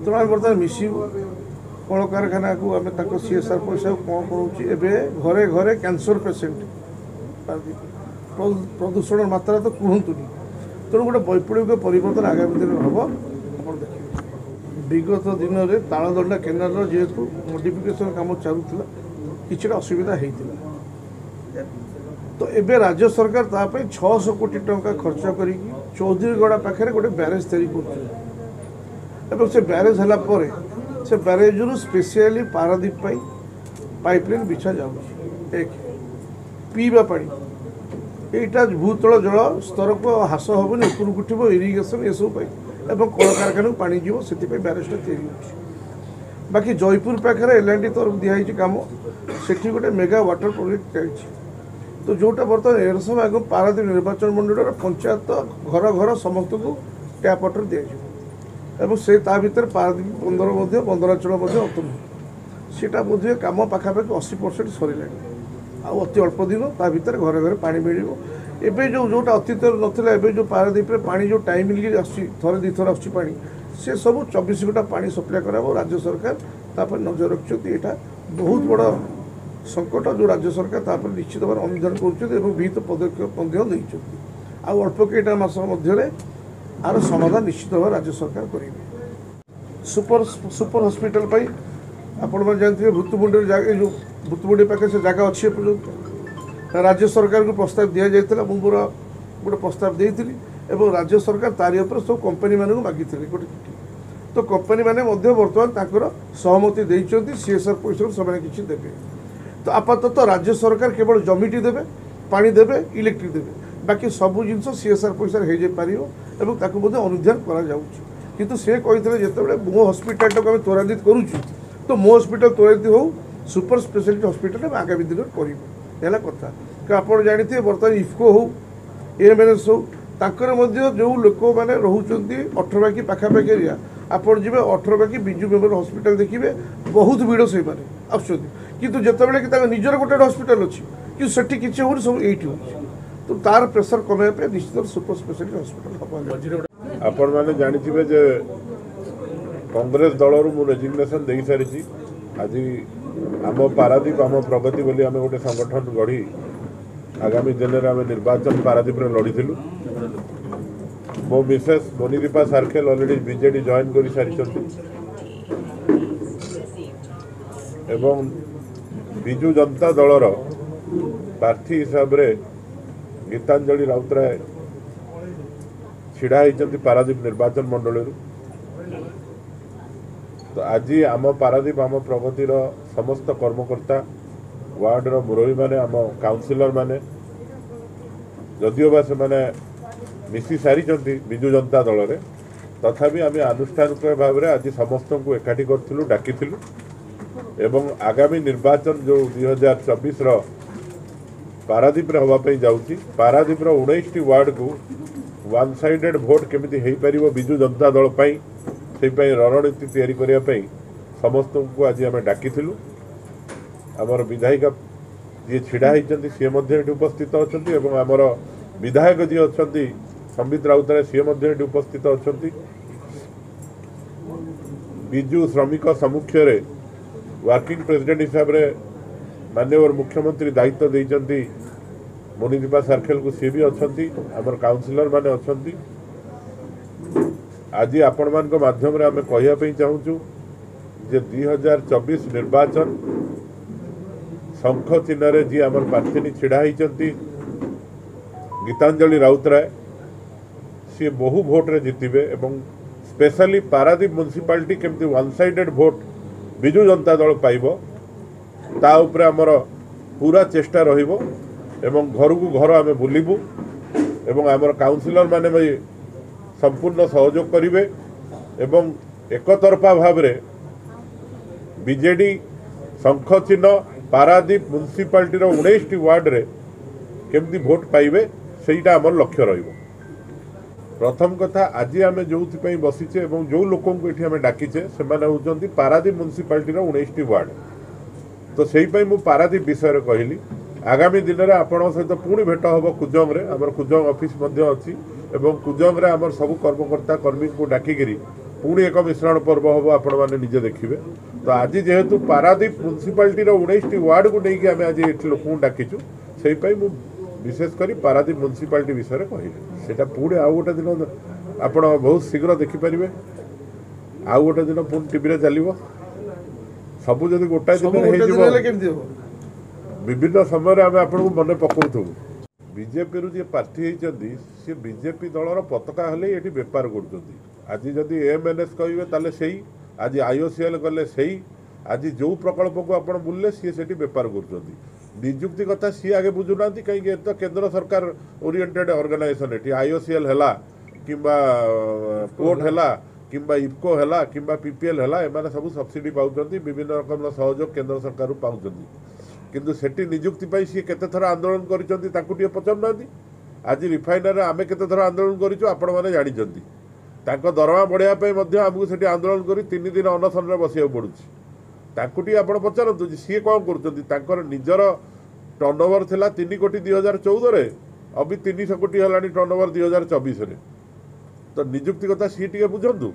ତେଣୁ ଆମେ ବର୍ତ୍ତମାନ ମିଶିବୁ କଳକାରଖାନାକୁ ଆମେ ତାଙ୍କ CSR ପଇସା କ'ଣ କରୁଛି ଏବେ ଘରେ ଘରେ କ୍ୟାନ୍ସର ପେସେଣ୍ଟ ପ୍ରଦୂଷଣ ମାତ୍ରା ତ କୁହନ୍ତୁନି। ତେଣୁ ଗୋଟେ ବୈପ୍ଳବିକ ପରିବର୍ତ୍ତନ ଆଗାମୀ ଦିନରେ ହେବ ଆପଣ ଦେଖିବେ। ବିଗତ ଦିନରେ ତାଳଦଣ୍ଡା କେନାଲର ଯେହେତୁ ମଡିଫିକେସନ୍ କାମ ଚାଲୁଥିଲା କିଛିଟା ଅସୁବିଧା ହେଇଥିଲା, ତ ଏବେ ରାଜ୍ୟ ସରକାର ତା ପାଇଁ 600 କୋଟି ଟଙ୍କା ଖର୍ଚ୍ଚ କରିକି ଚୌଧୁରୀଗଡ଼ା ପାଖରେ ଗୋଟେ ବ୍ୟାରେଜ୍ ତିଆରି କରୁଛନ୍ତି ଏବଂ ସେ ବ୍ୟାରେଜ୍ ହେଲା ପରେ ସେ ବ୍ୟାରେଜ୍ରୁ ସ୍ପେଶିଆଲି ପାରାଦ୍ୱୀପ ପାଇଁ ପାଇପଲାଇନ୍ ବିଛା ଯାଉଛି। ଏକ ପିଇବା ପାଣି এইটা ভূতল জল স্তরক হ্রাস হবনি উপরକୁ উঠিব ইরিগেশন এসব পাই এবং কলকারখানাକୁ পানি যাব ସେଥିପାଇଁ ବ୍ୟାରେଜ୍ଟା ତିଆରି ହେଉଛି। ବାକି ଜୟପୁର ପାଖରେ L&T ତରଫ ଦିଆହେଇଛି କାମ, ସେଠି ଗୋଟେ ମେଗା ୱାଟର ପ୍ରୋଜେକ୍ଟ ଚାଲିଛି। ତ ଯେଉଁଟା ବର୍ତ୍ତମାନ ଏରସମ ଏବଂ ପାରାଦ୍ୱୀପ ନିର୍ବାଚନ ମଣ୍ଡଳୀର ପଞ୍ଚାୟତ ଘର ଘର ସମସ୍ତଙ୍କୁ ଟ୍ୟାପ୍ ୱାଟର ଦିଆଯିବ ଏବଂ ସେ ତା ଭିତରେ ପାରାଦ୍ୱୀପ ବନ୍ଦର ମଧ୍ୟ ବନ୍ଦରାଞ୍ଚଳ ମଧ୍ୟ ଅନ୍ତର୍ଭୁକ୍ତ। ସେଇଟା ବୋଧହୁଏ କାମ ପାଖାପାଖି 80% ସରିଲାଣି, ଆଉ ଅତି ଅଳ୍ପ ଦିନ ତା ଭିତରେ ଘରେ ଘରେ ପାଣି ମିଳିବ। ଏବେ ଯେଉଁଟା ଅତୀତରେ ନଥିଲା, ଏବେ ଯେଉଁ ପାରାଦ୍ୱୀପରେ ପାଣି ଯେଉଁ ଟାଇମିଂଲି ଆସୁଛି, ଥରେ ଦୁଇଥର ଆସୁଛି ପାଣି, ସେ ସବୁ 24 ଘଣ୍ଟା ପାଣି ସପ୍ଲାଏ କରାହେବ। ରାଜ୍ୟ ସରକାର ତାପରେ ନଜର ରଖିଛନ୍ତି। ଏଇଟା ବହୁତ ବଡ଼ ସଙ୍କଟ ଯେଉଁ ରାଜ୍ୟ ସରକାର ତାପରେ ନିଶ୍ଚିତ ଭାବରେ ଅନୁଧ୍ୟାନ କରୁଛନ୍ତି ଏବଂ ବିହିତ ପଦକ୍ଷେପ ମଧ୍ୟ ନେଇଛନ୍ତି। ଆଉ ଅଳ୍ପ କେଇଟା ମାସ ମଧ୍ୟରେ ଆର ସମାଧାନ ନିଶ୍ଚିତ ଭାବରେ ରାଜ୍ୟ ସରକାର କରିବେ। ସୁପର ହସ୍ପିଟାଲ ପାଇଁ ଆପଣମାନେ ଜାଣିଥିବେ ଭୂତୁମୁଣ୍ଡିର ଜାଗା, ଏ ଯେଉଁ ଭୂତୁମୁଣ୍ଡି ପାଖରେ ସେ ଜାଗା ଅଛି ଏପର୍ଯ୍ୟନ୍ତ ରାଜ୍ୟ ସରକାରଙ୍କୁ ପ୍ରସ୍ତାବ ଦିଆଯାଇଥିଲା। ମୁଁ ମୋର ଗୋଟେ ପ୍ରସ୍ତାବ ଦେଇଥିଲି ଏବଂ ରାଜ୍ୟ ସରକାର ତାରି ଉପରେ ସବୁ କମ୍ପାନୀମାନଙ୍କୁ ମାଗିଥିଲେ ଗୋଟେ ଚିଠି। ତ କମ୍ପାନୀମାନେ ମଧ୍ୟ ବର୍ତ୍ତମାନ ତାଙ୍କର ସହମତି ଦେଇଛନ୍ତି, CSR ପଇସାରୁ ସେମାନେ କିଛି ଦେବେ। ତ ଆପାତତଃ ରାଜ୍ୟ ସରକାର କେବଳ ଜମିଟି ଦେବେ, ପାଣି ଦେବେ, ଇଲେକ୍ଟ୍ରିକ୍ ଦେବେ, ବାକି ସବୁ ଜିନିଷ CSR ପଇସାରେ ହେଇଯାଇପାରିବ ଏବଂ ତାକୁ ମଧ୍ୟ ଅନୁଧ୍ୟାନ କରାଯାଉଛି। କିନ୍ତୁ ସେ କହିଥିଲେ ଯେତେବେଳେ ମୋ ହସ୍ପିଟାଲଟାକୁ ଆମେ ତ୍ୱରାନ୍ୱିତ କରୁଛୁ, ତ ମୋ ହସ୍ପିଟାଲ ତ୍ୱରାନ୍ୱିତ ହେଉ, ସୁପର ସ୍ପେଶାଲିଟି ହସ୍ପିଟାଲ ଆମେ ଆଗାମୀ ଦିନରେ କରିବୁ ହେଲା କଥା। କାରଣ ଆପଣ ଜାଣିଥିବେ ବର୍ତ୍ତମାନ ଇଫ୍କୋ ହେଉ, AMNS ହେଉ, ତାଙ୍କର ମଧ୍ୟ ଯେଉଁ ଲୋକମାନେ ରହୁଛନ୍ତି 18 ବାକି ପାଖାପାଖି ଏରିଆ, ଆପଣ ଯିବେ 18 ବାକି ବିଜୁ ମେମୋରିଆଲ ହସ୍ପିଟାଲ ଦେଖିବେ, ବହୁତ ଭିଡ଼ ସେଇମାନେ ଆସୁଛନ୍ତି। କିନ୍ତୁ ଯେତେବେଳେ କି ତାଙ୍କ ନିଜର ଗୋଟେ ହସ୍ପିଟାଲ ଅଛି କିନ୍ତୁ ସେଠି କିଛି ହେଉନି, ସବୁ ଏଇଠି ହେଉଛି। ତ ତାର ପ୍ରେସର କମାଇବା ପାଇଁ ନିଶ୍ଚିତ ସୁପର ସ୍ପେଶାଲିଟି ହସ୍ପିଟାଲ ହେବ। ଆପଣମାନେ ଜାଣିଥିବେ ଯେ କଂଗ୍ରେସ ଦଳରୁ ମୁଁ ରେଜିଗ୍ନେସନ୍ ଦେଇସାରିଛି। ଆଜି ଆମ ପାରାଦ୍ୱୀପ ଆମ ପ୍ରଗତି ବୋଲି ଆମେ ଗୋଟେ ସଂଗଠନ ଗଢ଼ି ଆଗାମୀ ଦିନରେ ଆମେ ନିର୍ବାଚନ ପାରାଦ୍ୱୀପରେ ଲଢ଼ିଥିଲୁ। ମୋ Mrs Manidipa Sarkhel already BJD join କରିସାରିଛନ୍ତି ଏବଂ ବିଜୁ ଜନତା ଦଳର ପ୍ରାର୍ଥୀ ହିସାବରେ ଗୀତାଞ୍ଜଳି ରାଉତରାୟ ଛିଡ଼ା ହୋଇଛନ୍ତି ପାରାଦ୍ୱୀପ ନିର୍ବାଚନ ମଣ୍ଡଳୀରୁ। ତ ଆଜି ଆମ ପାରାଦ୍ୱୀପ ଆମ ପ୍ରଗତିର ସମସ୍ତ କର୍ମକର୍ତ୍ତା, ୱାର୍ଡ଼ର ମୁରବୀମାନେ, ଆମ କାଉନସିଲରମାନେ, ଯଦିଓ ବା ସେମାନେ ମିଶି ସାରିଛନ୍ତି ବିଜୁ ଜନତା ଦଳରେ, ତଥାପି ଆମେ ଆନୁଷ୍ଠାନିକ ଭାବରେ ଆଜି ସମସ୍ତଙ୍କୁ ଏକାଠି କରିଥିଲୁ, ଡାକିଥିଲୁ ଏବଂ ଆଗାମୀ ନିର୍ବାଚନ ଯେଉଁ 2024ର ପାରାଦ୍ୱୀପରେ ହେବା ପାଇଁ ଯାଉଛି, ପାରାଦ୍ୱୀପର 19ଟି ୱାର୍ଡ଼କୁ ୱାନ୍ ସାଇଡେଡ଼ ଭୋଟ୍ କେମିତି ହେଇପାରିବ ବିଜୁ ଜନତା ଦଳ ପାଇଁ, ସେଇପାଇଁ ରଣନୀତି ତିଆରି କରିବା ପାଇଁ ସମସ୍ତଙ୍କୁ ଆଜି ଆମେ ଡାକିଥିଲୁ। ଆମର ବିଧାୟିକା ଯିଏ ଛିଡ଼ା ହେଇଛନ୍ତି ସିଏ ମଧ୍ୟ ଏଠି ଉପସ୍ଥିତ ଅଛନ୍ତି ଏବଂ ଆମର ବିଧାୟକ ଯିଏ ଅଛନ୍ତି ସମ୍ବିତ ରାଉତରାୟ ସିଏ ମଧ୍ୟ ଏଠି ଉପସ୍ଥିତ ଅଛନ୍ତି। ବିଜୁ ଶ୍ରମିକ ସମୁଖ୍ୟରେ ୱାର୍କିଂ ପ୍ରେସିଡେଣ୍ଟ ହିସାବରେ ମାନ୍ୟବର ମୁଖ୍ୟମନ୍ତ୍ରୀ ଦାୟିତ୍ୱ ଦେଇଛନ୍ତି ମନିଦୀପା ସାର୍ଖେଲକୁ, ସିଏ ବି ଅଛନ୍ତି, ଆମର କାଉନସିଲର ମାନେ ଅଛନ୍ତି। ଆଜି ଆପଣମାନଙ୍କ ମାଧ୍ୟମରେ ଆମେ କହିବା ପାଇଁ ଚାହୁଁଛୁ ଯେ 2024 ନିର୍ବାଚନ ଶଙ୍ଖ ଚିହ୍ନରେ ଯିଏ ଆମର ପ୍ରାର୍ଥିନୀ ଛିଡ଼ା ହେଇଛନ୍ତି ଗୀତାଞ୍ଜଳି ରାଉତରାୟ, ସିଏ ବହୁ ଭୋଟରେ ଜିତିବେ ଏବଂ ସ୍ପେଶାଲି ପାରାଦ୍ୱୀପ ମ୍ୟୁନିସିପାଲିଟି କେମିତି one sided vote Biju Janata ଦଳ ପାଇବ ତା ଉପରେ ଆମର ପୁରା ଚେଷ୍ଟା ରହିବ ଏବଂ ଘରକୁ ଘର ଆମେ ବୁଲିବୁ ଏବଂ ଆମର କାଉନସିଲର ମାନେ ବି ସମ୍ପୂର୍ଣ୍ଣ ସହଯୋଗ କରିବେ ଏବଂ ଏକତରଫା ଭାବରେ ବିଜେଡ଼ି ଶଙ୍ଖ ଚିହ୍ନ ପାରାଦ୍ୱୀପ ମ୍ୟୁନିସିପାଲିଟିର 19ଟି ୱାର୍ଡ଼ରେ କେମିତି ଭୋଟ ପାଇବେ ସେଇଟା ଆମର ଲକ୍ଷ୍ୟ ରହିବ। ପ୍ରଥମ କଥା, ଆଜି ଆମେ ଯେଉଁଥିପାଇଁ ବସିଛେ ଏବଂ ଯେଉଁ ଲୋକଙ୍କୁ ଏଠି ଆମେ ଡାକିଛେ ସେମାନେ ହେଉଛନ୍ତି ପାରାଦ୍ୱୀପ ମ୍ୟୁନିସିପାଲିଟିର 19ଟି ୱାର୍ଡ଼। ତ ସେଇପାଇଁ ମୁଁ ପାରାଦ୍ୱୀପ ବିଷୟରେ କହିଲି। ଆଗାମୀ ଦିନରେ ଆପଣଙ୍କ ସହିତ ପୁଣି ଭେଟ ହେବ କୁଜଙ୍ଗରେ, ଆମର କୁଜଙ୍ଗ ଅଫିସ୍ ମଧ୍ୟ ଅଛି ଏବଂ କୁଜଙ୍ଗରେ ଆମର ସବୁ କର୍ମକର୍ତ୍ତା କର୍ମୀଙ୍କୁ ଡାକିକିରି पुणी एक मिश्रण पर्व हम आपण मैंने निजे देखिए। तो आज जेहेतु पारादीप म्युनिसिपालिटी 19 वार्ड को लेकिन आम आज ये लोक डाकिचु से विशेषकर पारादीप म्युनिसिपालिटी विषय कहले से पुणी आउ गोटे दिन आप बहुत शीघ्र देखिपारे आउ गोटे दिन पुणी टीवी चलो सबू जदि गोटाए दिन विभिन्न समय आम आपको मन पकाऊ बीजेपी जी प्रार्थी होती सी बीजेपी दलर पताका हेले ये बेपार कर आज जदि एमएनएस कहे ताले से आज आईओसीएल गले से आज जो प्रकल्प को आप बुले सी से बेपार कर निजुक्ति कथा सी आगे बुझुना कहीं तो केंद्र सरकार ओरिएंटेड ऑर्गेनाइजेशन ये आईओसीएल है कि पोर्ट है कि इफको है कि पीपीएल है एम सब सब्सिडी पाँच विभिन्न रकम सहयोग केंद्र सरकार पाँच किंतु सेठी निजुक्ति सी केते थर आंदोलन कर पचारूना आज रिफाइनरी आम केते थर आंदोलन करूँ आपण मैंने जानते दरमा बढ़ाई आमको से आंदोलन कर 3 दिन अनशन बसवा पड़ुची आप पचारतु सी कौन कर निजर टर्नओवर थिला 3 कोटी 2014 अभी 300 कोटी है टर्नओवर 2024 तो निजुक्ति कथा सी टे बुझंतु।